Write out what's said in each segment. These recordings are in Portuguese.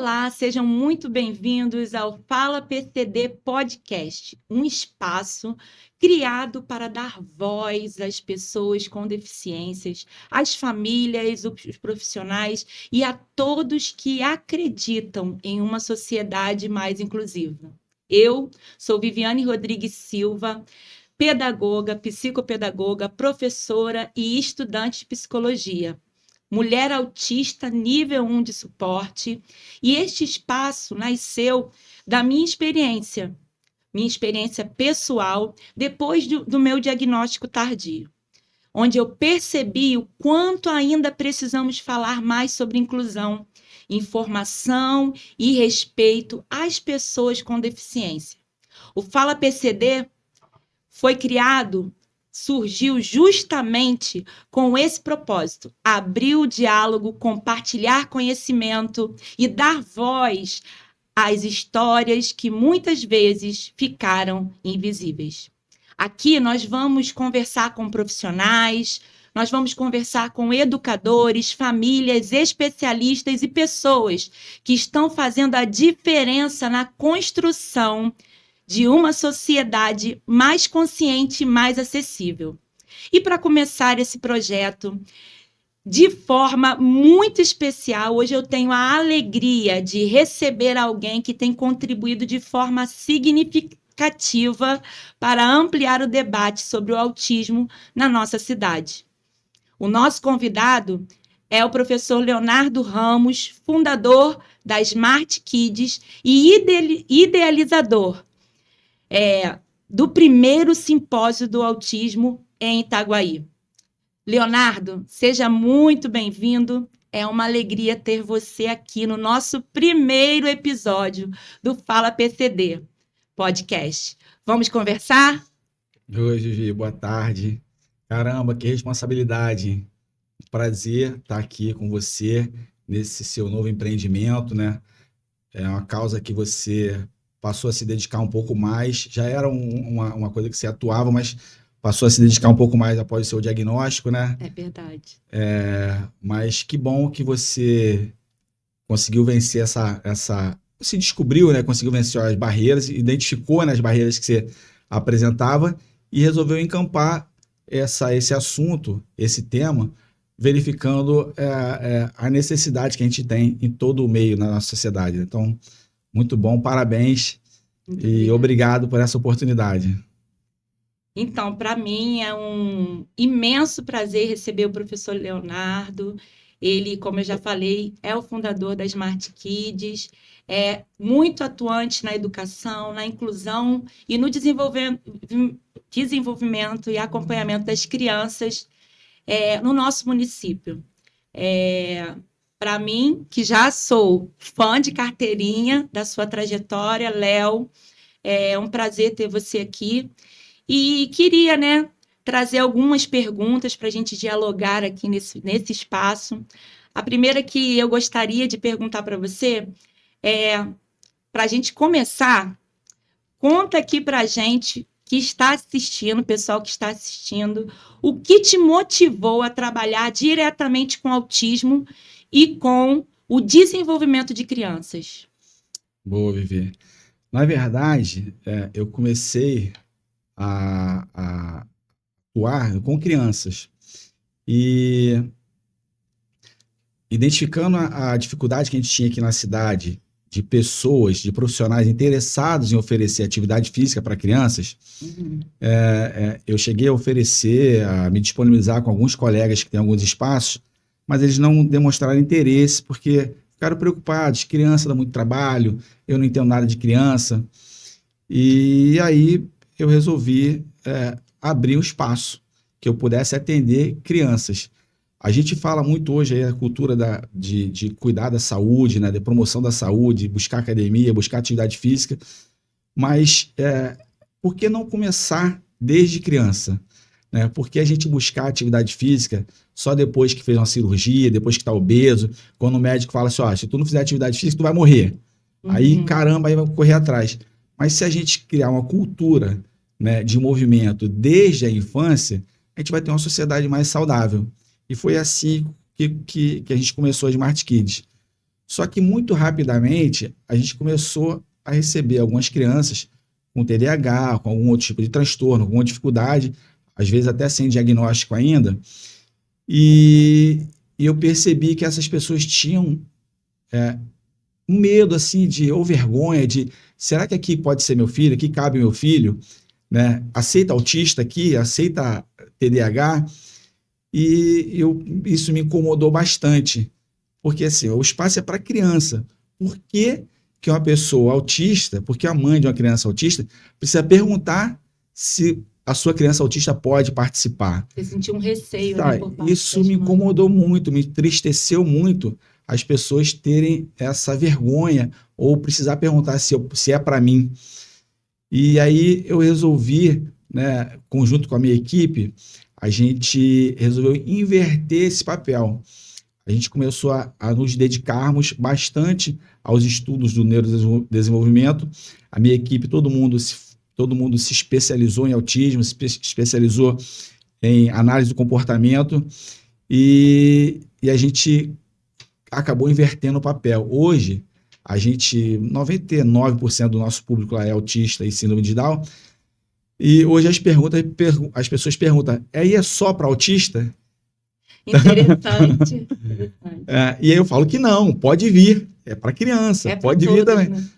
Olá, sejam muito bem-vindos ao Fala PCD Podcast, um espaço criado para dar voz às pessoas com deficiências, às famílias, os profissionais e a todos que acreditam em uma sociedade mais inclusiva. Eu sou Viviane Rodrigues Silva, pedagoga, psicopedagoga, professora e estudante de psicologia. Mulher autista nível 1 de suporte, e este espaço nasceu da minha experiência pessoal, depois do meu diagnóstico tardio, onde eu percebi o quanto ainda precisamos falar mais sobre inclusão, informação e respeito às pessoas com deficiência. O Fala PCD surgiu justamente com esse propósito: abrir o diálogo, compartilhar conhecimento e dar voz às histórias que muitas vezes ficaram invisíveis. Aqui nós vamos conversar com profissionais, nós vamos conversar com educadores, famílias, especialistas e pessoas que estão fazendo a diferença na construção de uma sociedade mais consciente e mais acessível. E para começar esse projeto de forma muito especial, hoje eu tenho a alegria de receber alguém que tem contribuído de forma significativa para ampliar o debate sobre o autismo na nossa cidade. O nosso convidado é o professor Leonardo Ramos, fundador da Smart Kids e idealizador do primeiro simpósio do autismo em Itaguaí. Leonardo, seja muito bem-vindo. É uma alegria ter você aqui no nosso primeiro episódio do Fala PCD Podcast. Vamos conversar? Oi, Vivi, boa tarde. Caramba, que responsabilidade. Prazer estar aqui com você nesse seu novo empreendimento, né? É uma causa que você passou a se dedicar um pouco mais. Já era uma coisa que você atuava, mas passou a se dedicar um pouco mais após o seu diagnóstico, né? É verdade. Mas que bom que você conseguiu vencer se descobriu, né? Conseguiu vencer as barreiras, identificou, né, as barreiras que você apresentava e resolveu encampar esse assunto, esse tema, verificando a necessidade que a gente tem em todo o meio na nossa sociedade. Então, muito bom, parabéns e obrigado por essa oportunidade. Então, para mim é um imenso prazer receber o professor Leonardo. Ele, como eu já falei, é o fundador da Smart Kids, é muito atuante na educação, na inclusão e no desenvolvimento e acompanhamento das crianças no nosso município. Para mim, que já sou fã de carteirinha da sua trajetória, Léo, é um prazer ter você aqui. E queria, né, trazer algumas perguntas para a gente dialogar aqui nesse espaço. A primeira que eu gostaria de perguntar para você para a gente começar, conta aqui para a gente que está assistindo, o pessoal que está assistindo, o que te motivou a trabalhar diretamente com autismo e com o desenvolvimento de crianças. Boa, Vivi. Na verdade, eu comecei a atuar com crianças e identificando a dificuldade que a gente tinha aqui na cidade de pessoas, de profissionais interessados em oferecer atividade física para crianças, eu cheguei a oferecer, a me disponibilizar com alguns colegas que têm alguns espaços, mas eles não demonstraram interesse porque ficaram preocupados. Criança dá muito trabalho, eu não entendo nada de criança. E aí eu resolvi abrir um espaço que eu pudesse atender crianças. A gente fala muito hoje aí a cultura de cuidar da saúde, né, de promoção da saúde, buscar academia, buscar atividade física, mas por que não começar desde criança? Né? Por que a gente buscar atividade física só depois que fez uma cirurgia, depois que está obeso, quando o médico fala assim, se tu não fizer atividade física, tu vai morrer. Aí, caramba, aí vai correr atrás. Mas se a gente criar uma cultura, né, de movimento desde a infância, a gente vai ter uma sociedade mais saudável. E foi assim que a gente começou a Smart Kids. Só que muito rapidamente a gente começou a receber algumas crianças com TDAH, com algum outro tipo de transtorno, com alguma dificuldade, às vezes até sem diagnóstico ainda, e eu percebi que essas pessoas tinham um medo assim de ou vergonha de será que aqui pode ser meu filho, aqui cabe meu filho, né? Aceita autista aqui, aceita TDAH, e isso me incomodou bastante, porque assim, o espaço é para criança. Por que que uma pessoa autista, porque a mãe de uma criança autista precisa perguntar se a sua criança autista pode participar? Você sentiu um receio, né, Sabe, por parte isso das me mães. incomodou muito, me entristeceu muito as pessoas terem essa vergonha ou precisar perguntar se é para mim. E aí eu resolvi, né, conjunto com a minha equipe, a gente resolveu inverter esse papel. A gente começou a nos dedicarmos bastante aos estudos do neurodesenvolvimento. A minha equipe, todo mundo se especializou em autismo, se especializou em análise do comportamento e a gente acabou invertendo o papel. Hoje, 99% do nosso público lá é autista e síndrome de Down, e hoje as pessoas perguntam, aí é só para autista? Interessante. E aí eu falo que não, pode vir, é para criança, pode vir também. Né?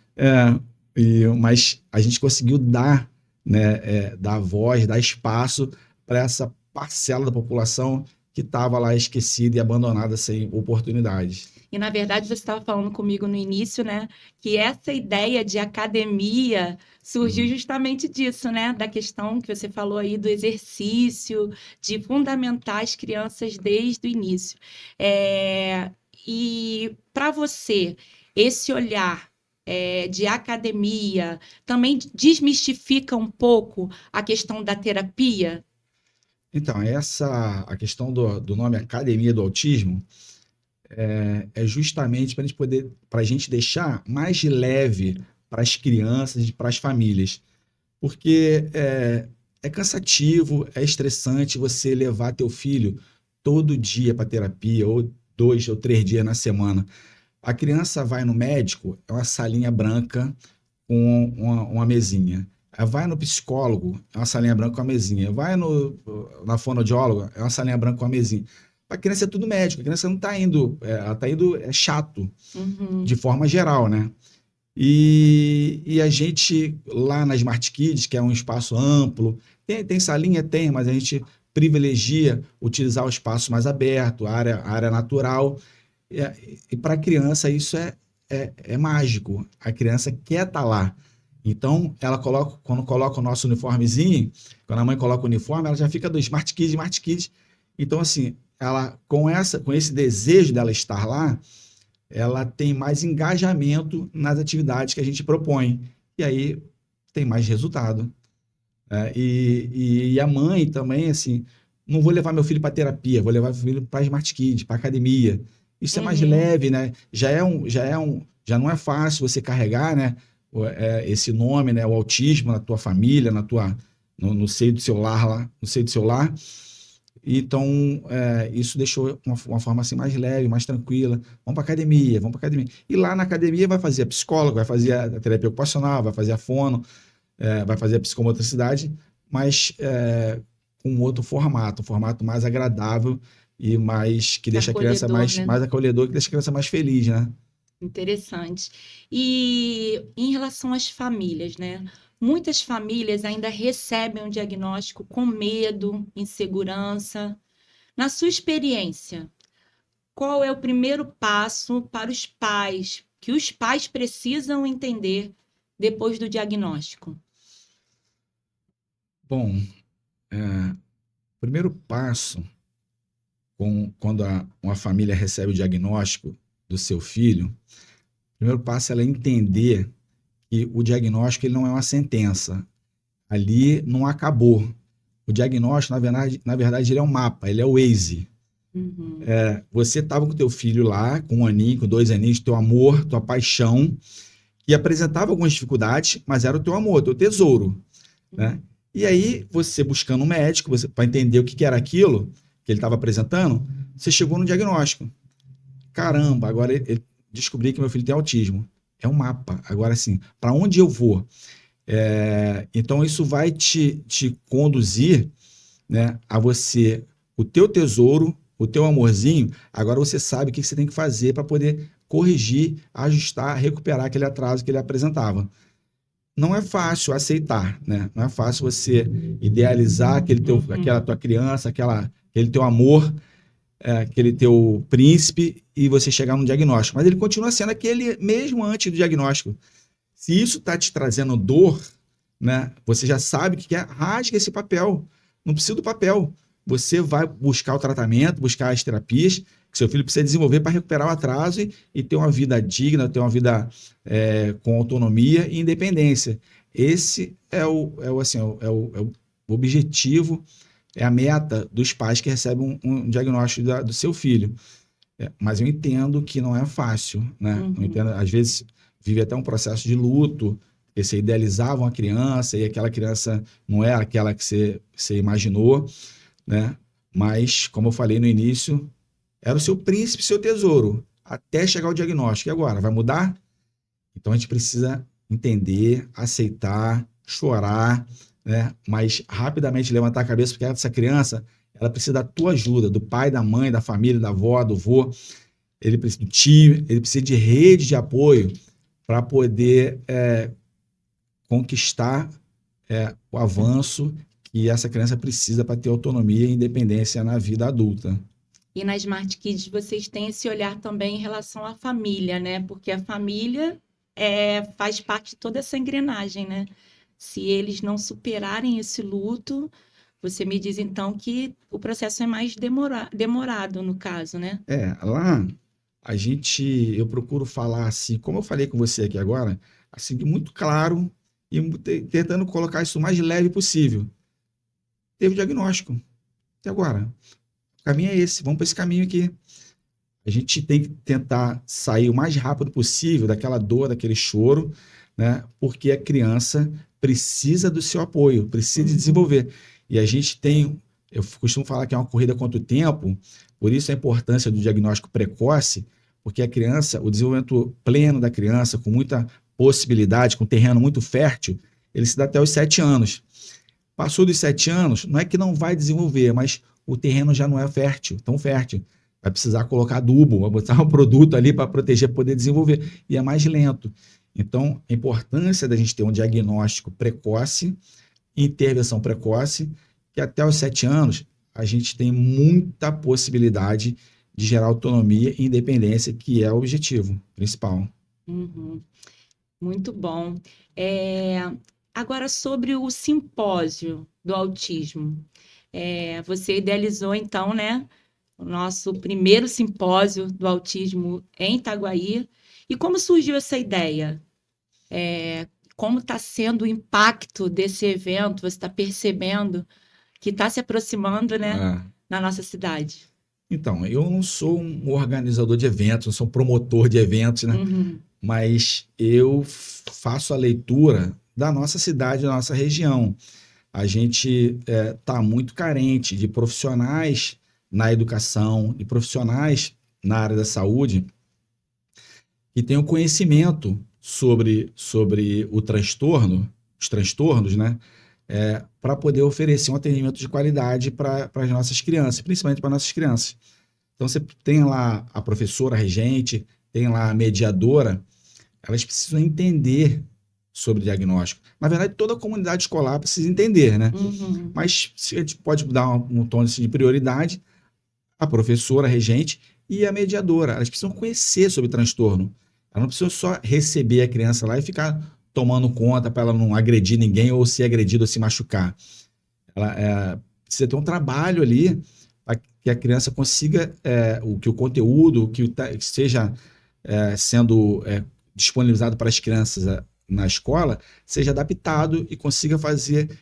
Mas a gente conseguiu dar, né, dar voz, dar espaço para essa parcela da população que estava lá esquecida e abandonada sem oportunidades. E, na verdade, você estava falando comigo no início, né, que essa ideia de academia surgiu justamente disso, né, da questão que você falou aí do exercício, de fundamentar as crianças desde o início. E, para você, esse olhar de academia também desmistifica um pouco a questão da terapia? Então, a questão do nome Academia do Autismo é justamente para a gente deixar mais leve para as crianças e para as famílias. Porque é cansativo, é estressante você levar teu filho todo dia para terapia, ou 2 ou 3 dias na semana. A criança vai no médico, é uma salinha branca com uma mesinha. Vai no psicólogo, é uma salinha branca com a mesinha. Vai na fonoaudióloga, é uma salinha branca com a mesinha. Para a criança é tudo médico, a criança não está indo, ela está indo, é chato, de forma geral, né? E a gente, lá na Smart Kids, que é um espaço amplo, tem salinha? Tem, mas a gente privilegia utilizar o espaço mais aberto, a área natural. E para a criança isso é mágico, a criança quer estar lá. Então, quando coloca o nosso uniformezinho, quando a mãe coloca o uniforme, ela já fica do Smart Kids, Smart Kids. Então, assim, ela com esse desejo dela estar lá, ela tem mais engajamento nas atividades que a gente propõe. E aí tem mais resultado. E a mãe também, assim, não vou levar meu filho para terapia, vou levar meu filho para Smart Kids, para academia. Isso é mais leve, né? Já não é fácil você carregar, né, esse nome, né, o autismo na tua família, no seio do seu lar lá, no seio do seu lar. Então, isso deixou uma forma assim mais leve, mais tranquila. Vamos para academia. E lá na academia vai fazer a psicóloga, vai fazer a terapia ocupacional, vai fazer a fono, vai fazer a psicomotricidade, mas com outro formato, um formato mais agradável e mais que deixa a criança mais acolhedor, que deixa a criança mais feliz, né? Interessante. E em relação às famílias, né? Muitas famílias ainda recebem um diagnóstico com medo, insegurança. Na sua experiência, qual é o primeiro passo para os pais, que os pais precisam entender depois do diagnóstico? Bom, o primeiro passo, quando uma família recebe o diagnóstico do seu filho, o primeiro passo é entender que o diagnóstico ele não é uma sentença. Ali não acabou. O diagnóstico, na verdade, ele é um mapa, ele é o Waze. Você estava com teu filho lá, com 1 aninho, com 2 aninhos, teu amor, tua paixão, que apresentava algumas dificuldades, mas era o teu amor, teu tesouro. Né? E aí, você buscando um médico, para entender o que era aquilo que ele estava apresentando, você chegou no diagnóstico. Caramba, agora descobri que meu filho tem autismo. É um mapa. Agora, assim, para onde eu vou? Então, isso vai te conduzir, né, a você, o teu tesouro, o teu amorzinho. Agora você sabe o que você tem que fazer para poder corrigir, ajustar, recuperar aquele atraso que ele apresentava. Não é fácil aceitar, né? Não é fácil você idealizar aquela tua criança, aquele teu amor, aquele teu príncipe, e você chegar num diagnóstico. Mas ele continua sendo aquele mesmo antes do diagnóstico. Se isso está te trazendo dor, né, você já sabe o que é, rasga esse papel. Não precisa do papel. Você vai buscar o tratamento, buscar as terapias que seu filho precisa desenvolver para recuperar o atraso e ter uma vida digna, ter uma vida com autonomia e independência. Esse é o objetivo, é a meta dos pais que recebem um diagnóstico do seu filho. Mas eu entendo que não é fácil, né? Eu entendo, às vezes vive até um processo de luto, porque você idealizava uma criança e aquela criança não era aquela que você imaginou, né? Mas, como eu falei no início, era o seu príncipe, seu tesouro, até chegar ao diagnóstico. E agora, vai mudar? Então a gente precisa entender, aceitar, chorar, né? Mas rapidamente levantar a cabeça, porque essa criança, ela precisa da tua ajuda, do pai, da mãe, da família, da avó, do vô, ele precisa do tio, ele precisa de rede de apoio para poder conquistar o avanço que essa criança precisa para ter autonomia e independência na vida adulta. E na Smart Kids vocês têm esse olhar também em relação à família, né? Porque a família faz parte de toda essa engrenagem, né? Se eles não superarem esse luto, você me diz então que o processo é mais demorado no caso, né? Lá eu procuro falar assim, como eu falei com você aqui agora, assim, muito claro e tentando colocar isso o mais leve possível. Teve o diagnóstico. E agora? O caminho é esse, vamos para esse caminho aqui. A gente tem que tentar sair o mais rápido possível daquela dor, daquele choro, né? Porque a criança precisa do seu apoio, precisa de desenvolver. E a gente eu costumo falar que é uma corrida contra o tempo, por isso a importância do diagnóstico precoce, porque a criança, o desenvolvimento pleno da criança, com muita possibilidade, com terreno muito fértil, ele se dá até os 7 anos. Passou dos 7 anos, não é que não vai desenvolver, mas o terreno já não é tão fértil. Vai precisar colocar adubo, vai botar um produto ali para proteger, para poder desenvolver. E é mais lento. Então, a importância da gente ter um diagnóstico precoce, intervenção precoce, que até os 7 anos a gente tem muita possibilidade de gerar autonomia e independência, que é o objetivo principal. Muito bom. Agora, sobre o simpósio do autismo. Você idealizou, então, né, o nosso primeiro simpósio do autismo em Itaguaí. E como surgiu essa ideia? Como está sendo o impacto desse evento? Você está percebendo que está se aproximando, né, na nossa cidade? Então, eu não sou um organizador de eventos, não sou um promotor de eventos, né? Mas eu faço a leitura da nossa cidade, da nossa região. A gente está muito carente de profissionais na educação, de profissionais na área da saúde que tenham conhecimento sobre o transtorno, os transtornos, né? Para poder oferecer um atendimento de qualidade para as nossas crianças, principalmente para nossas crianças. Então, você tem lá a professora, a regente, tem lá a mediadora, elas precisam entender sobre diagnóstico. Na verdade, toda a comunidade escolar precisa entender, né? Mas a gente pode dar um tom de prioridade, a professora, a regente e a mediadora. Elas precisam conhecer sobre transtorno. Elas não precisam só receber a criança lá e ficar tomando conta para ela não agredir ninguém ou ser agredida ou se machucar. Ela precisa ter um trabalho ali para que a criança consiga, que o conteúdo que esteja sendo disponibilizado para as crianças na escola seja adaptado e consiga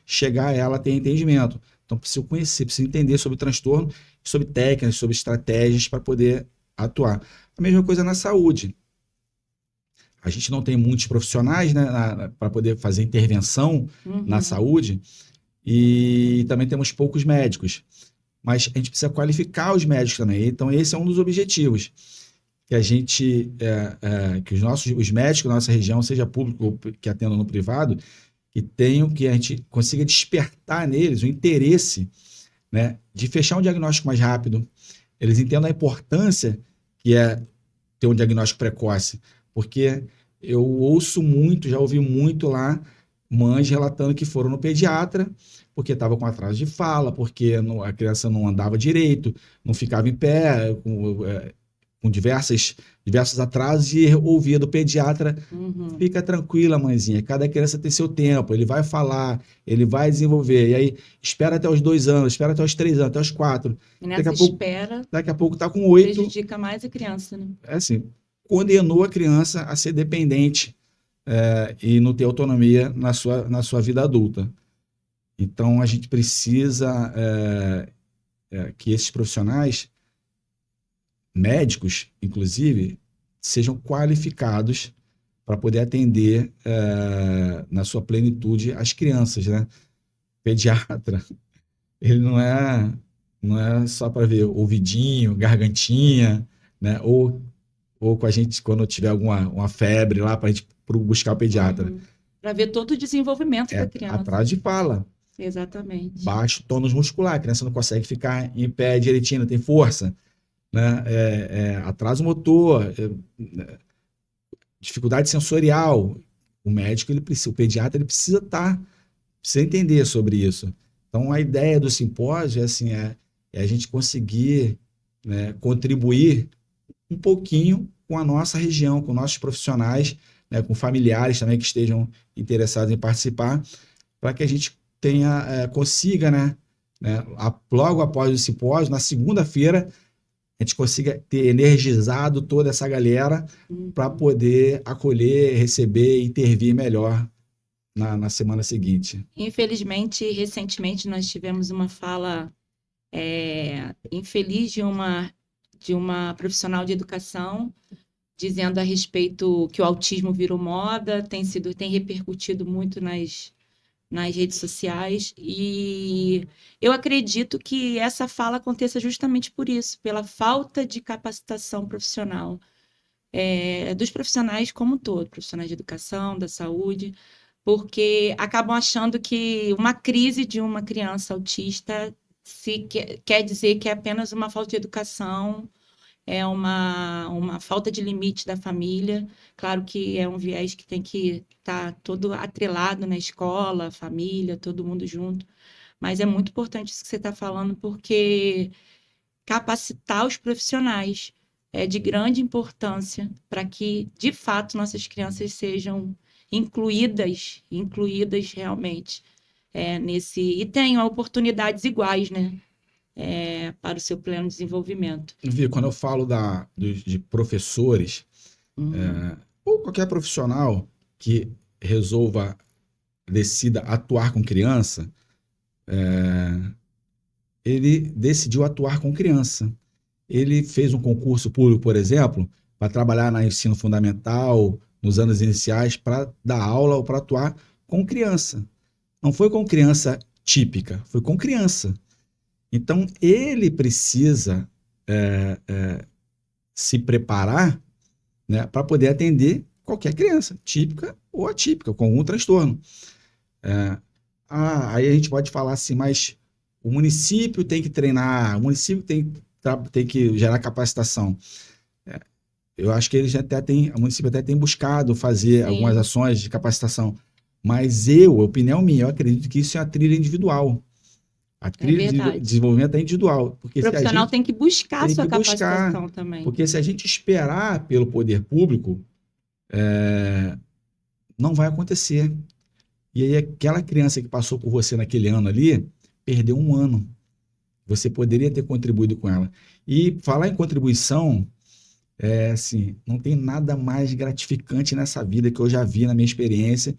chegar a ela a ter entendimento. Então, precisa conhecer, precisa entender sobre o transtorno, sobre técnicas, sobre estratégias para poder atuar. A mesma coisa na saúde. A gente não tem muitos profissionais, né, para poder fazer intervenção na saúde e também temos poucos médicos. Mas a gente precisa qualificar os médicos também. Então, esse é um dos objetivos. que a gente, que os médicos da nossa região, seja público ou que atendam no privado, que a gente consiga despertar neles o interesse, né, de fechar um diagnóstico mais rápido. Eles entendam a importância que é ter um diagnóstico precoce, porque eu ouço muito, já ouvi muito lá, mães relatando que foram no pediatra porque estava com atraso de fala, porque a criança não andava direito, não ficava em pé, com diversos atrasos, e ouvia do pediatra: fica tranquila, mãezinha, cada criança tem seu tempo, ele vai falar, ele vai desenvolver, e aí espera até os 2 anos, espera até os 3 anos, até os 4. E nessa espera, daqui a pouco está com 8. prejudica mais a criança, né? É assim, condenou a criança a ser dependente e não ter autonomia na sua vida adulta. Então, a gente precisa que esses profissionais, médicos, inclusive, sejam qualificados para poder atender na sua plenitude as crianças, né? Pediatra, ele não é só para ver ouvidinho, gargantinha, né? Ou com a gente, quando tiver uma febre lá, para a gente buscar o pediatra. Para ver todo o desenvolvimento da criança. Atraso de fala. Exatamente. Baixo tônus muscular, a criança não consegue ficar em pé direitinho, não tem força, né? Atraso motor, dificuldade sensorial. O médico, o pediatra, ele precisa entender sobre isso. Então, a ideia do simpósio é a gente conseguir, né, contribuir um pouquinho com a nossa região, com nossos profissionais, né, com familiares também que estejam interessados em participar, para que a gente consiga, né, logo após o simpósio, na segunda-feira, a gente consiga ter energizado toda essa galera para poder acolher, receber e intervir melhor na semana seguinte. Infelizmente, recentemente, nós tivemos uma fala infeliz de uma profissional de educação, dizendo a respeito que o autismo virou moda, tem repercutido muito nas redes sociais, e eu acredito que essa fala aconteça justamente por isso, pela falta de capacitação profissional, dos profissionais como um todo, profissionais de educação, da saúde, porque acabam achando que uma crise de uma criança autista quer dizer que é apenas uma falta de educação, é uma falta de limite da família. Claro que é um viés que tem que estar todo atrelado na escola, família, todo mundo junto, mas é muito importante isso que você está falando, porque capacitar os profissionais é de grande importância para que, de fato, nossas crianças sejam incluídas realmente e tenham oportunidades iguais, né? Para o seu pleno desenvolvimento. Vi, quando eu falo de professores, ou qualquer profissional que decida atuar com criança, ele decidiu atuar com criança. Ele fez um concurso público, por exemplo, para trabalhar no ensino fundamental, nos anos iniciais, para dar aula ou para atuar com criança. Não foi com criança típica, foi com criança. Então, ele precisa se preparar, né, para poder atender qualquer criança, típica ou atípica, com algum transtorno. Aí a gente pode falar assim, mas o município tem que treinar, o município tem que gerar capacitação. Eu acho que o município até tem buscado fazer algumas ações de capacitação, mas opinião minha, eu acredito que isso é a trilha individual. A trilha de desenvolvimento é individual. Porque o profissional tem que buscar a sua capacitação também. Porque se a gente esperar pelo poder público, não vai acontecer. E aí aquela criança que passou por você naquele ano ali, perdeu um ano. Você poderia ter contribuído com ela. E falar em contribuição, assim, não tem nada mais gratificante nessa vida que eu já vi na minha experiência,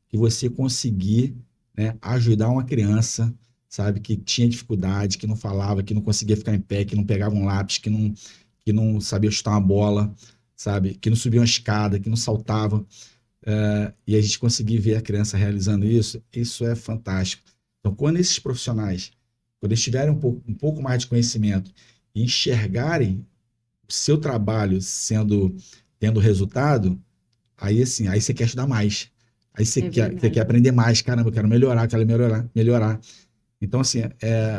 que você conseguir, né, ajudar uma criança, sabe, que tinha dificuldade, que não falava, que não conseguia ficar em pé, que não pegava um lápis, que não sabia chutar uma bola, sabe, que não subia uma escada, que não saltava, e a gente conseguir ver a criança realizando isso é fantástico. Então, quando esses profissionais, quando eles tiverem um pouco mais de conhecimento e enxergarem seu trabalho tendo resultado, aí assim, aí você quer estudar mais. Aí você quer aprender mais. Caramba, eu quero melhorar, melhorar. Então, assim,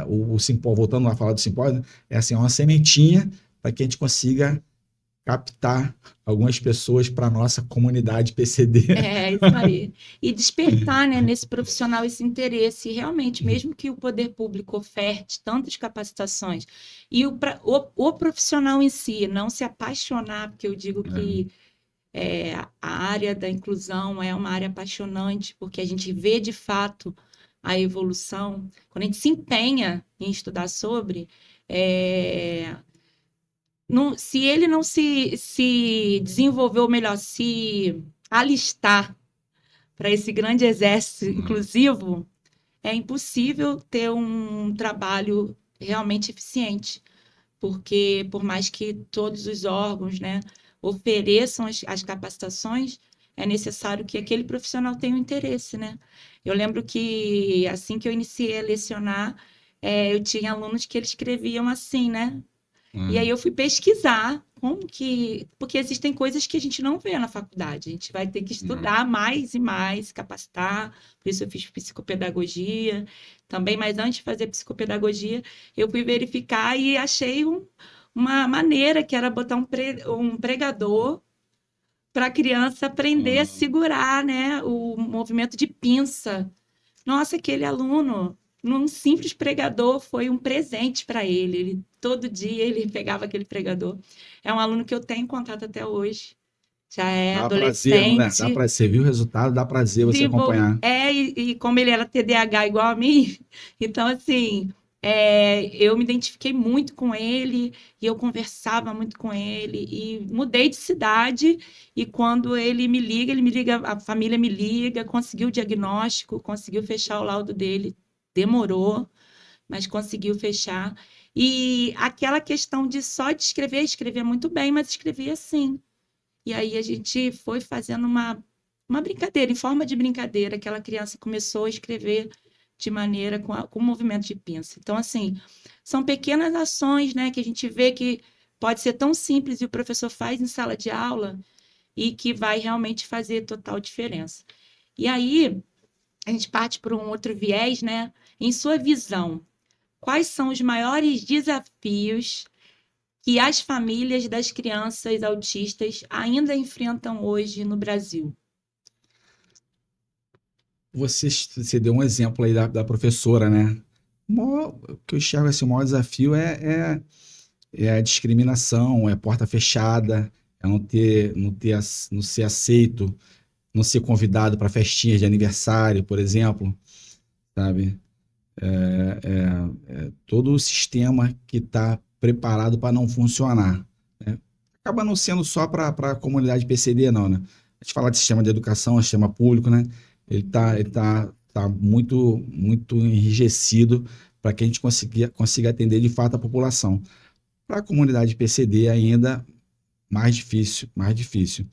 o simpósio, voltando lá a falar do simpósio, é assim, uma sementinha para que a gente consiga captar algumas pessoas para a nossa comunidade PCD. É, isso aí. E despertar, né, nesse profissional esse interesse. E realmente, mesmo que o poder público oferte tantas capacitações, e o profissional em si não se apaixonar, porque eu digo que a área da inclusão é uma área apaixonante, porque a gente vê de fato a evolução. Quando a gente se empenha em estudar sobre, se ele não se desenvolver, ou melhor, se alistar para esse grande exército inclusivo, é impossível ter um trabalho realmente eficiente, porque por mais que todos os órgãos, né, ofereçam as capacitações, é necessário que aquele profissional tenha um interesse, né? Eu lembro que assim que eu iniciei a lecionar, eu tinha alunos que eles escreviam assim, né? E aí eu fui pesquisar porque existem coisas que a gente não vê na faculdade. A gente vai ter que estudar mais e mais, capacitar. Por isso eu fiz psicopedagogia também, mas antes de fazer psicopedagogia, eu fui verificar e achei uma maneira que era botar um pregador para a criança aprender a segurar, né, o movimento de pinça. Nossa, aquele aluno, num simples pregador, foi um presente para ele. Todo dia ele pegava aquele pregador. É um aluno que eu tenho contato até hoje. Já é Dá prazer, não é? adolescente. Dá prazer. Você viu o resultado, dá prazer você acompanhar. E como ele era TDAH igual a mim, então, assim, eu me identifiquei muito com ele e eu conversava muito com ele e mudei de cidade e quando ele me liga, a família me liga, conseguiu o diagnóstico, conseguiu fechar o laudo dele, demorou, mas conseguiu fechar. E aquela questão de só de escrever muito bem, mas escrevia assim. E aí a gente foi fazendo uma brincadeira, em forma de brincadeira, aquela criança começou a escrever de maneira com movimento de pinça. Então, assim, são pequenas ações, né, que a gente vê que pode ser tão simples e o professor faz em sala de aula e que vai realmente fazer total diferença. E aí, a gente parte para um outro viés, né? Em sua visão, quais são os maiores desafios que as famílias das crianças autistas ainda enfrentam hoje no Brasil? Você deu um exemplo aí da professora, né? O que eu enxergo assim, o maior desafio é a discriminação, é a porta fechada, é não ser aceito, não ser convidado para festinhas de aniversário, por exemplo, sabe? Todo o sistema que está preparado para não funcionar, né? Acaba não sendo só para a comunidade PCD, não, né? A gente fala de sistema de educação, sistema público, né? Ele tá muito, muito enrijecido para que a gente consiga atender de fato a população. Para a comunidade PCD ainda mais difícil, mais difícil.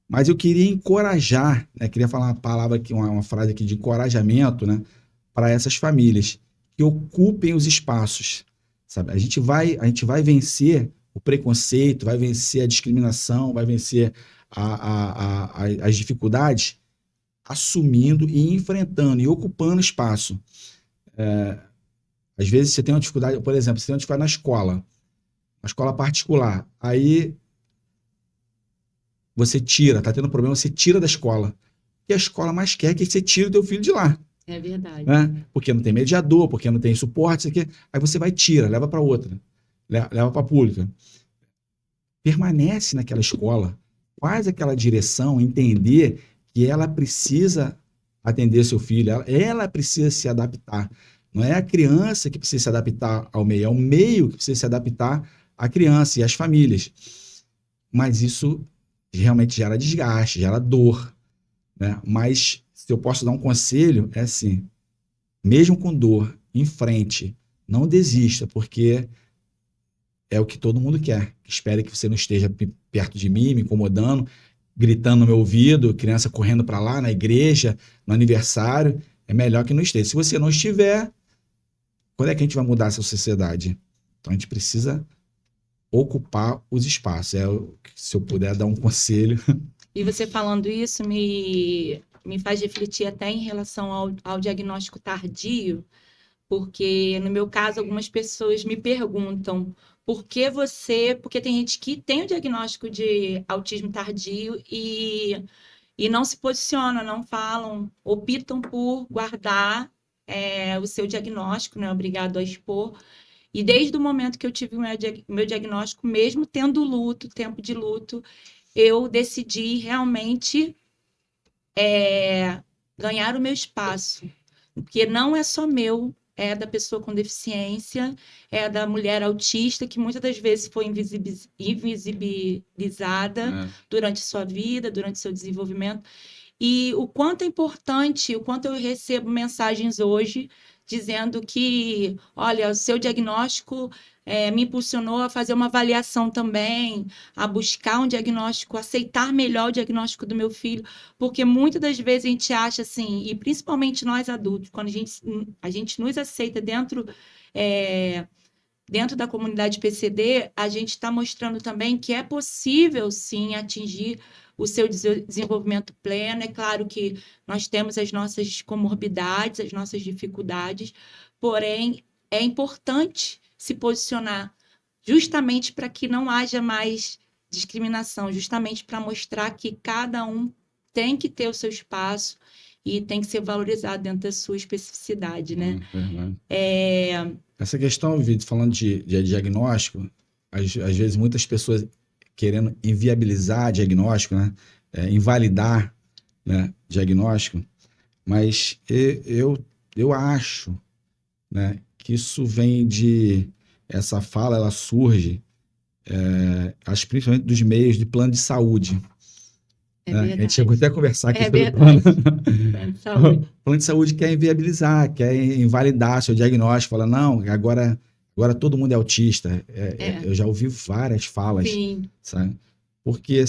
Mas eu queria encorajar, né? Queria falar uma palavra aqui, uma frase aqui de encorajamento, né? Para essas famílias que ocupem os espaços, sabe? A gente vai vencer o preconceito, vai vencer a discriminação, vai vencer as dificuldades assumindo e enfrentando e ocupando espaço. Às vezes você tem uma dificuldade, por exemplo, você tem uma dificuldade na escola particular, aí você tá tendo problema, você tira da escola. E a escola mais quer que você tire o teu filho de lá. É verdade. Né? Porque não tem mediador, porque não tem suporte, isso aqui. Aí você vai, tira, leva para outra, leva para a pública. Permanece naquela escola, faz aquela direção, entender que ela precisa atender seu filho, ela precisa se adaptar. Não é a criança que precisa se adaptar ao meio, é o meio que precisa se adaptar à criança e às famílias. Mas isso realmente gera desgaste, gera dor, né? Mas se eu posso dar um conselho, é assim, mesmo com dor, em frente, não desista, porque é o que todo mundo quer. Espere que você não esteja perto de mim, me incomodando, gritando no meu ouvido, criança correndo para lá, na igreja, no aniversário, é melhor que não esteja. Se você não estiver, quando é que a gente vai mudar essa sociedade? Então a gente precisa ocupar os espaços. Se eu puder dar um conselho. E você falando isso me faz refletir até em relação ao diagnóstico tardio, porque no meu caso algumas pessoas me perguntam porque tem gente que tem o diagnóstico de autismo tardio e não se posiciona, não falam, optam por guardar o seu diagnóstico, não é obrigado a expor. E desde o momento que eu tive o meu diagnóstico, mesmo tendo luto, tempo de luto, eu decidi realmente ganhar o meu espaço, porque não é só meu, é da pessoa com deficiência, é da mulher autista, que muitas das vezes foi invisibilizada durante sua vida, durante seu desenvolvimento. E o quanto é importante, o quanto eu recebo mensagens hoje dizendo que, olha, o seu diagnóstico me impulsionou a fazer uma avaliação também, a buscar um diagnóstico, aceitar melhor o diagnóstico do meu filho, porque muitas das vezes a gente acha assim, e principalmente nós adultos, quando a gente nos aceita dentro da comunidade PCD, a gente está mostrando também que é possível, sim, atingir o seu desenvolvimento pleno. É claro que nós temos as nossas comorbidades, as nossas dificuldades, porém, é importante se posicionar justamente para que não haja mais discriminação, justamente para mostrar que cada um tem que ter o seu espaço e tem que ser valorizado dentro da sua especificidade, né? Essa questão, Vitor, falando de diagnóstico, às vezes muitas pessoas querendo inviabilizar diagnóstico, né? Invalidar, né? Diagnóstico, mas eu acho, né, que isso vem essa fala, ela surge, acho principalmente dos meios de plano de saúde. Né? A gente chegou até a conversar aqui sobre o plano de saúde. O plano de saúde quer inviabilizar, quer invalidar seu diagnóstico, fala, não, agora todo mundo é autista. Eu já ouvi várias falas, sim, sabe? Porque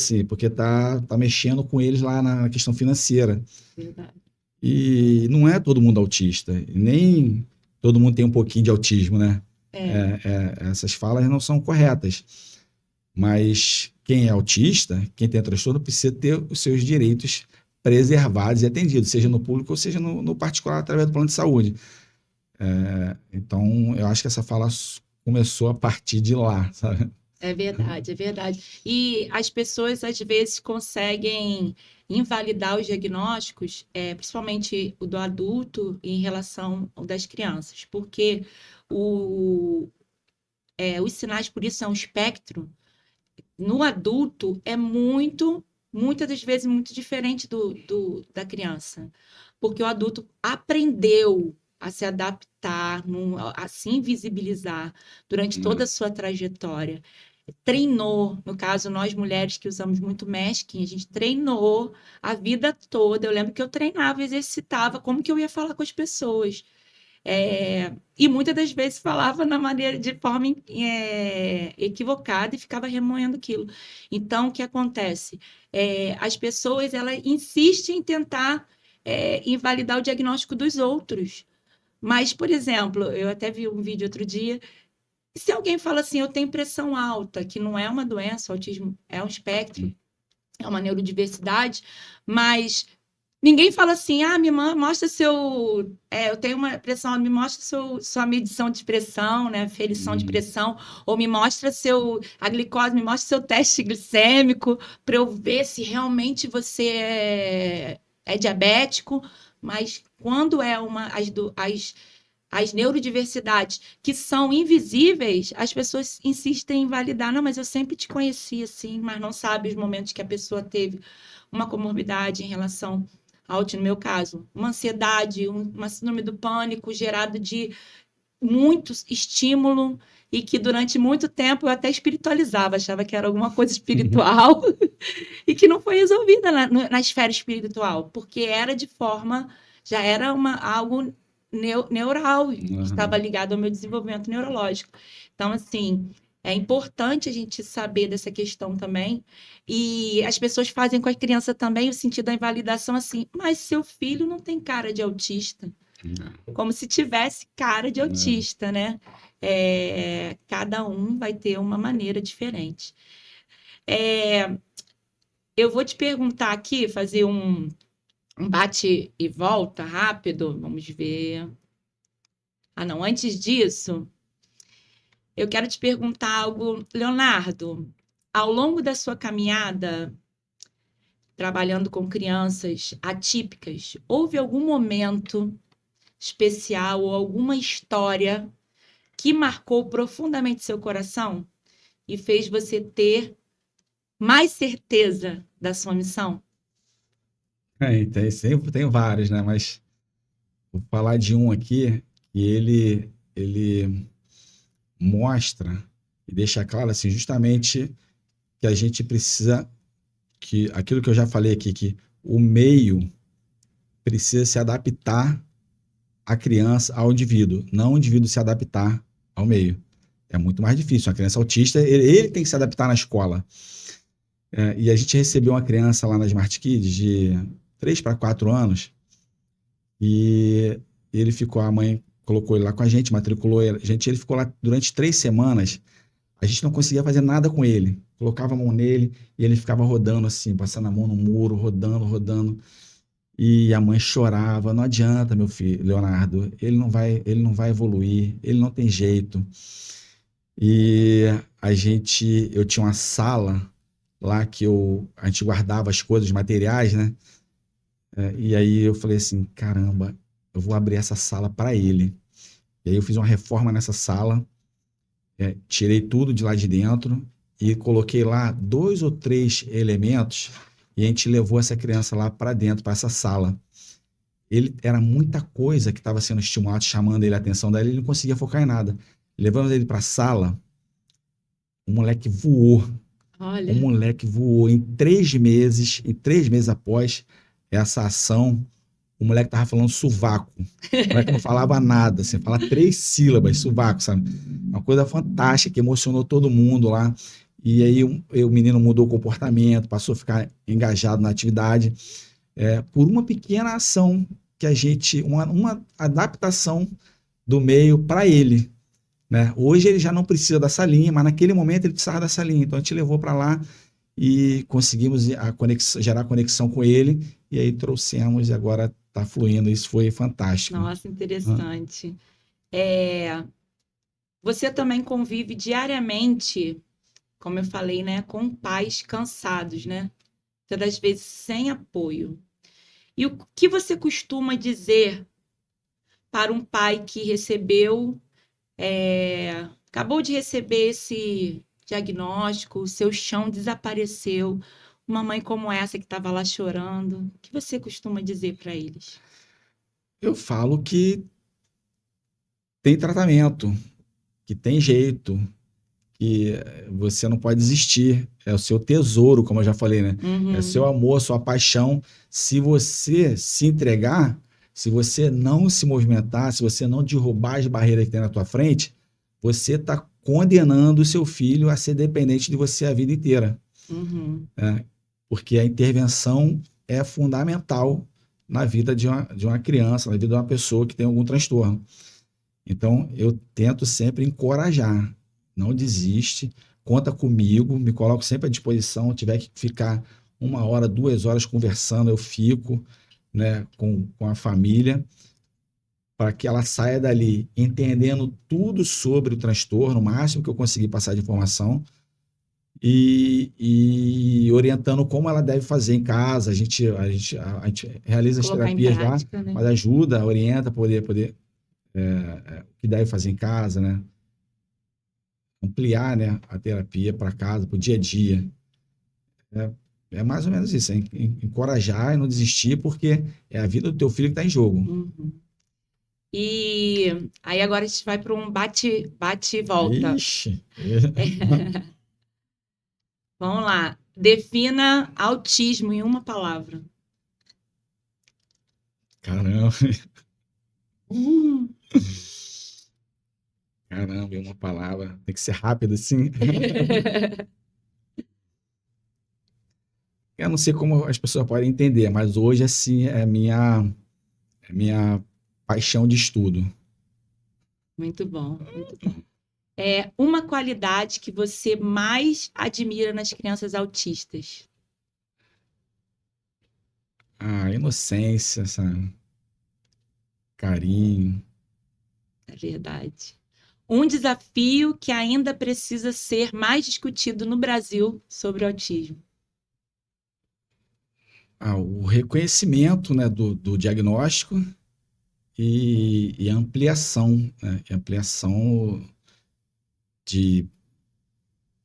tá mexendo com eles lá na questão financeira. Verdade. E não é todo mundo autista, nem todo mundo tem um pouquinho de autismo, né? Essas falas não são corretas. Mas quem é autista, quem tem transtorno, precisa ter os seus direitos preservados e atendidos, seja no público ou seja no particular, através do plano de saúde. Então, eu acho que essa fala começou a partir de lá, sabe? É verdade, é verdade. E as pessoas, às vezes, conseguem invalidar os diagnósticos, principalmente o do adulto, em relação ao das crianças, porque os sinais, por isso, é um espectro. No adulto, é muitas das vezes, muito diferente da criança. Porque o adulto aprendeu a se adaptar, a se invisibilizar durante toda a sua trajetória. Treinou, no caso, nós mulheres que usamos muito masking, a gente treinou a vida toda. Eu lembro que eu treinava, exercitava como que eu ia falar com as pessoas. E muitas das vezes falava de forma equivocada e ficava remoendo aquilo. Então, o que acontece? As pessoas elas insistem em tentar invalidar o diagnóstico dos outros. Mas, por exemplo, eu até vi um vídeo outro dia, se alguém fala assim, eu tenho pressão alta, que não é uma doença, o autismo é um espectro, é uma neurodiversidade, mas ninguém fala assim, me mostra seu... eu tenho uma pressão, me mostra sua medição de pressão, né? Ferição de pressão, ou me mostra a glicose, me mostra seu teste glicêmico, para eu ver se realmente você é diabético. Mas quando as neurodiversidades que são invisíveis, as pessoas insistem em validar. Não, mas eu sempre te conheci assim, mas não sabe os momentos que a pessoa teve uma comorbidade em relação no meu caso, uma ansiedade, uma síndrome do pânico gerado de muito estímulo e que durante muito tempo eu até espiritualizava, achava que era alguma coisa espiritual e que não foi resolvida na esfera espiritual, porque já era algo neural, que estava ligado ao meu desenvolvimento neurológico. Então, assim, é importante a gente saber dessa questão também. E as pessoas fazem com a criança também o sentido da invalidação assim, mas seu filho não tem cara de autista. como se tivesse cara de autista, né? Cada um vai ter uma maneira diferente. Eu vou te perguntar aqui, fazer um bate e volta rápido. Vamos ver. Não, antes disso, eu quero te perguntar algo, Leonardo. Ao longo da sua caminhada, trabalhando com crianças atípicas, houve algum momento especial ou alguma história que marcou profundamente seu coração e fez você ter mais certeza da sua missão? Tem vários, né? Mas vou falar de um aqui que ele mostra e deixa claro assim, justamente que a gente precisa, que aquilo que eu já falei aqui, que o meio precisa se adaptar à criança, ao indivíduo, não o indivíduo se adaptar ao meio. É muito mais difícil. Uma criança autista, ele tem que se adaptar na escola. E a gente recebeu uma criança lá na Smart Kids de 3 para 4 anos e ele ficou, a mãe colocou ele lá com a gente, matriculou ele, ele ficou lá durante 3 semanas. A gente não conseguia fazer nada com ele. Colocava a mão nele e ele ficava rodando assim, passando a mão no muro, rodando. E a mãe chorava, não adianta, meu filho, Leonardo, ele não vai evoluir, ele não tem jeito. E eu tinha uma sala lá que a gente guardava as coisas, os materiais, né? E aí eu falei assim, caramba, eu vou abrir essa sala para ele. E aí eu fiz uma reforma nessa sala, tirei tudo de lá de dentro e coloquei lá 2 ou 3 elementos e a gente levou essa criança lá para dentro, para essa sala. Era muita coisa que estava sendo estimulado, chamando ele a atenção dele, ele não conseguia focar em nada. Levamos ele para a sala, o moleque voou. Olha. O moleque voou em 3 meses após essa ação, o moleque tava falando sovaco. O moleque não falava nada, assim, fala 3 sílabas, sovaco, sabe? Uma coisa fantástica, que emocionou todo mundo lá. E aí o menino mudou o comportamento, passou a ficar engajado na atividade, por uma pequena ação que uma adaptação do meio para ele, né? Hoje ele já não precisa da salinha, mas naquele momento ele precisava da salinha. Então a gente levou para lá e conseguimos gerar conexão com ele, e aí trouxemos e agora está fluindo. Isso foi fantástico. Nossa, interessante. Você também convive diariamente, como eu falei, né, com pais cansados, né? Todas as vezes sem apoio. E o que você costuma dizer para um pai que acabou de receber esse diagnóstico, o seu chão desapareceu, uma mãe como essa que estava lá chorando? O que você costuma dizer para eles? Eu falo que tem tratamento, que tem jeito, que você não pode desistir. É o seu tesouro, como eu já falei, né? É seu amor, sua paixão. Se você se entregar, se você não se movimentar, se você não derrubar as barreiras que tem na tua frente, você está condenando o seu filho a ser dependente de você a vida inteira. Porque a intervenção é fundamental na vida de uma criança, na vida de uma pessoa que tem algum transtorno. Então, eu tento sempre encorajar. Não desiste, conta comigo, me coloco sempre à disposição. Se tiver que ficar 1 hora, 2 horas conversando, eu fico, né, com a família, para que ela saia dali entendendo tudo sobre o transtorno, o máximo que eu conseguir passar de informação, e orientando como ela deve fazer em casa. A gente realiza as terapias lá, né? Mas ajuda, orienta, poder o que deve fazer em casa, né? Ampliar, né, a terapia para casa, para o dia a dia. É mais ou menos isso, encorajar e não desistir, porque é a vida do teu filho que está em jogo. E aí agora a gente vai para um bate e volta. Ixi. Vamos lá. Defina autismo em uma palavra. Caramba. Caramba, em uma palavra. Tem que ser rápido assim. Eu não sei como as pessoas podem entender, mas hoje, assim, é minha paixão de estudo. Muito bom, muito bom. Uma qualidade que você mais admira nas crianças autistas? Inocência, sabe? Carinho. É verdade. Um desafio que ainda precisa ser mais discutido no Brasil sobre o autismo. O reconhecimento, né, do diagnóstico e a ampliação, né? E ampliação de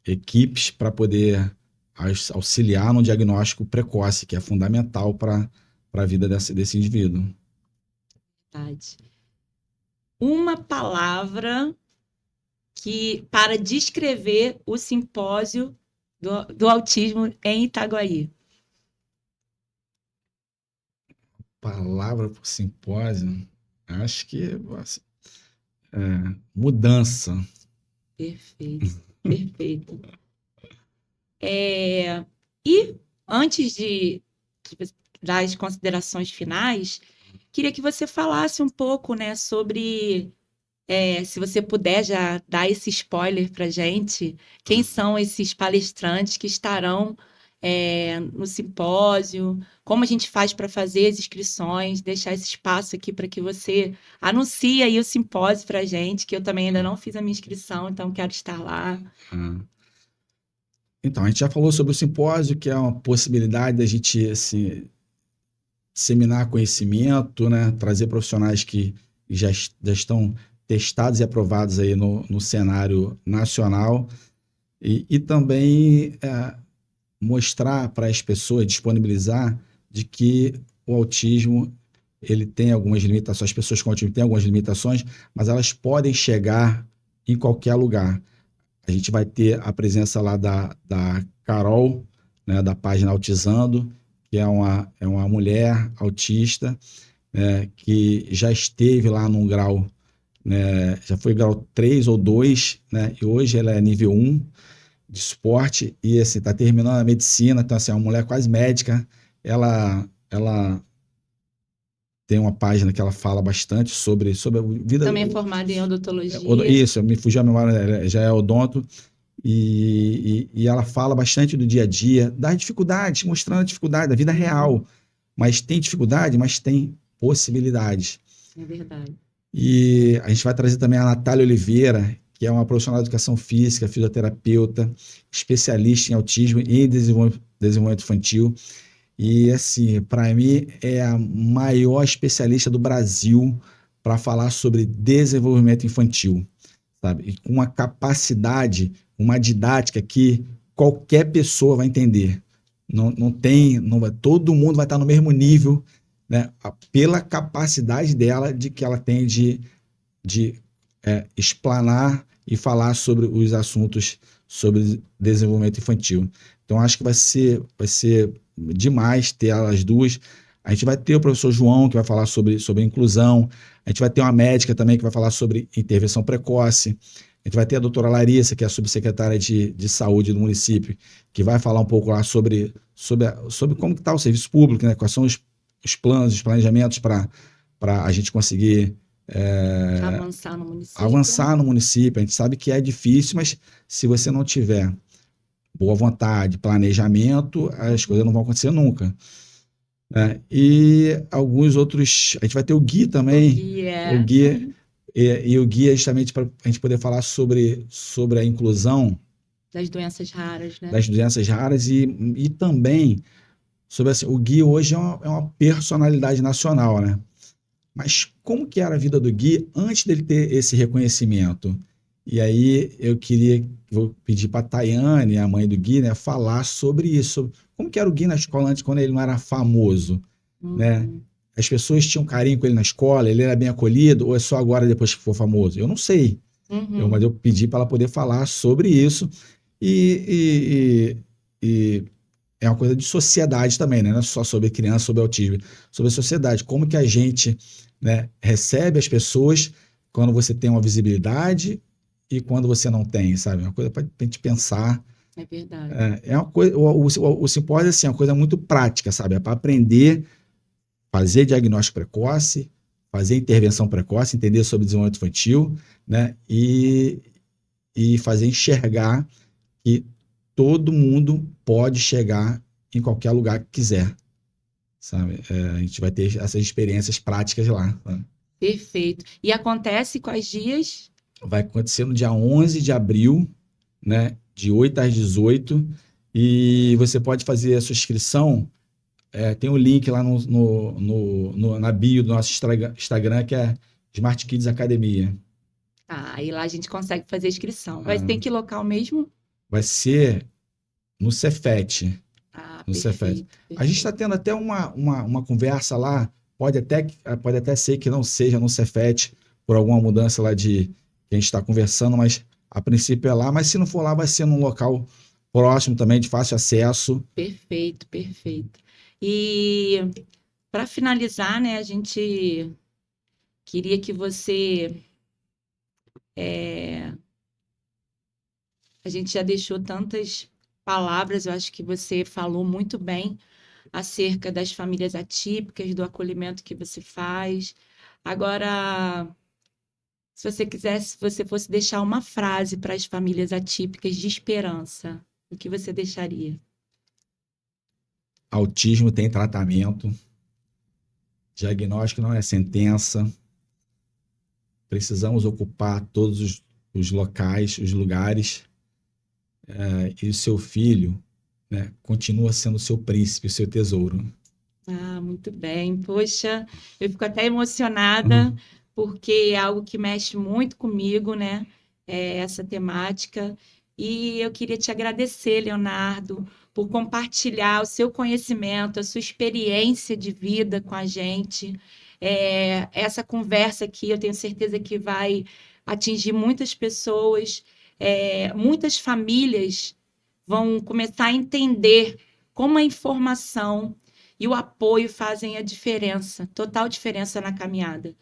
equipes para poder auxiliar no diagnóstico precoce, que é fundamental para a vida desse indivíduo. Verdade. Uma palavra para descrever o simpósio do autismo em Itaguaí. Palavra para o simpósio, acho que mudança. Perfeito, perfeito. E antes das considerações finais, queria que você falasse um pouco, né, sobre, se você puder já dar esse spoiler para a gente, quem são esses palestrantes que estarão no simpósio, como a gente faz para fazer as inscrições, deixar esse espaço aqui para que você anuncie aí o simpósio para a gente, que eu também ainda não fiz a minha inscrição, então quero estar lá. Então, a gente já falou sobre o simpósio, que é uma possibilidade da gente disseminar conhecimento, né? Trazer profissionais que já estão testados e aprovados aí no cenário nacional e também mostrar para as pessoas, disponibilizar de que o autismo ele tem algumas limitações, as pessoas com autismo têm algumas limitações, mas elas podem chegar em qualquer lugar. A gente vai ter a presença lá da Carol, né, da página Autizando, que é uma mulher autista, que já esteve lá num grau, né, já foi grau 3 ou 2, né, e hoje ela é nível 1 de suporte e assim, está terminando a medicina, então assim, é uma mulher quase médica, ela tem uma página que ela fala bastante sobre a vida... Também é formada em odontologia. Isso, me fugiu a memória, já é odonto, e ela fala bastante do dia a dia, das dificuldades, mostrando a dificuldade da vida real, mas tem dificuldade, mas tem possibilidades. É verdade. E a gente vai trazer também a Natália Oliveira, que é uma profissional de educação física, fisioterapeuta, especialista em autismo e desenvolvimento infantil. E, assim, para mim, é a maior especialista do Brasil para falar sobre desenvolvimento infantil, sabe? E com uma capacidade, uma didática que qualquer pessoa vai entender. Todo mundo vai estar no mesmo nível, né? Pela capacidade dela, de que ela tem de explanar e falar sobre os assuntos sobre desenvolvimento infantil. Então, acho que vai ser demais ter elas duas. A gente vai ter o professor João, que vai falar sobre inclusão. A gente vai ter uma médica também, que vai falar sobre intervenção precoce. A gente vai ter a doutora Larissa, que é a subsecretária de saúde do município, que vai falar um pouco lá sobre como está o serviço público, né? Quais são os planos, os planejamentos para a gente conseguir avançar no município. A gente sabe que é difícil, mas se você não tiver boa vontade, planejamento, as coisas não vão acontecer nunca. E alguns outros... A gente vai ter o Gui também. O Gui e o Gui é justamente para a gente poder falar sobre a inclusão das doenças raras, né? Das doenças raras e também sobre assim, o Gui hoje é uma personalidade nacional, né? Mas como que era a vida do Gui antes dele ter esse reconhecimento? E aí vou pedir para a Tayane, a mãe do Gui, né, falar sobre isso. Como que era o Gui na escola antes, quando ele não era famoso, né? As pessoas tinham carinho com ele na escola, ele era bem acolhido, ou é só agora depois que for famoso? Eu não sei. Mas eu pedi para ela poder falar sobre isso. E é uma coisa de sociedade também, né? Não é só sobre criança, sobre autismo, sobre a sociedade. Como que a gente, né, recebe as pessoas quando você tem uma visibilidade e quando você não tem, sabe? É uma coisa para a gente pensar. É verdade. É uma coisa, o simpósio assim, é uma coisa muito prática, sabe? É para aprender, fazer diagnóstico precoce, fazer intervenção precoce, entender sobre desenvolvimento infantil, né? E fazer enxergar que todo mundo pode chegar em qualquer lugar que quiser, sabe? A gente vai ter essas experiências práticas lá, sabe? Perfeito. E acontece quais dias? Vai acontecer no dia 11 de abril, né? De 8 às 18, e você pode fazer a sua inscrição. Tem um link lá na bio do nosso Instagram, que é Smart Kids Academia. E lá a gente consegue fazer a inscrição. Vai ter que local mesmo? Vai ser no Cefet. No Perfeito, Cefet. A gente está tendo até uma conversa lá, pode até ser que não seja no Cefet, por alguma mudança lá que a gente está conversando, mas a princípio é lá, mas se não for lá, vai ser num local próximo também, de fácil acesso. Perfeito, perfeito. E para finalizar, né, a gente queria que você... A gente já deixou tantas palavras, eu acho que você falou muito bem acerca das famílias atípicas, do acolhimento que você faz. Agora, se você quisesse, se você fosse deixar uma frase para as famílias atípicas de esperança, o que você deixaria? Autismo tem tratamento. Diagnóstico não é sentença. Precisamos ocupar todos os locais, os lugares. E o seu filho, né, continua sendo o seu príncipe, o seu tesouro. Muito bem. Poxa, eu fico até emocionada, porque é algo que mexe muito comigo, né? Essa temática. E eu queria te agradecer, Leonardo, por compartilhar o seu conhecimento, a sua experiência de vida com a gente. Essa conversa aqui, eu tenho certeza que vai atingir muitas pessoas, muitas famílias vão começar a entender como a informação e o apoio fazem a diferença, total diferença na caminhada.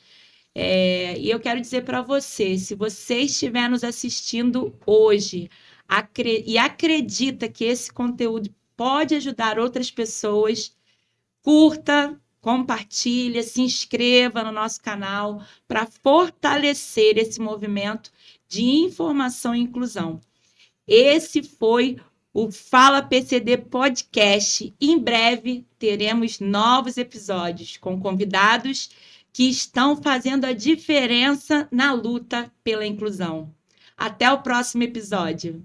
E eu quero dizer para você, se você estiver nos assistindo hoje e acredita que esse conteúdo pode ajudar outras pessoas, curta, compartilha, se inscreva no nosso canal para fortalecer esse movimento de informação e inclusão. Esse foi o Fala PCD Podcast. Em breve teremos novos episódios com convidados que estão fazendo a diferença na luta pela inclusão. Até o próximo episódio.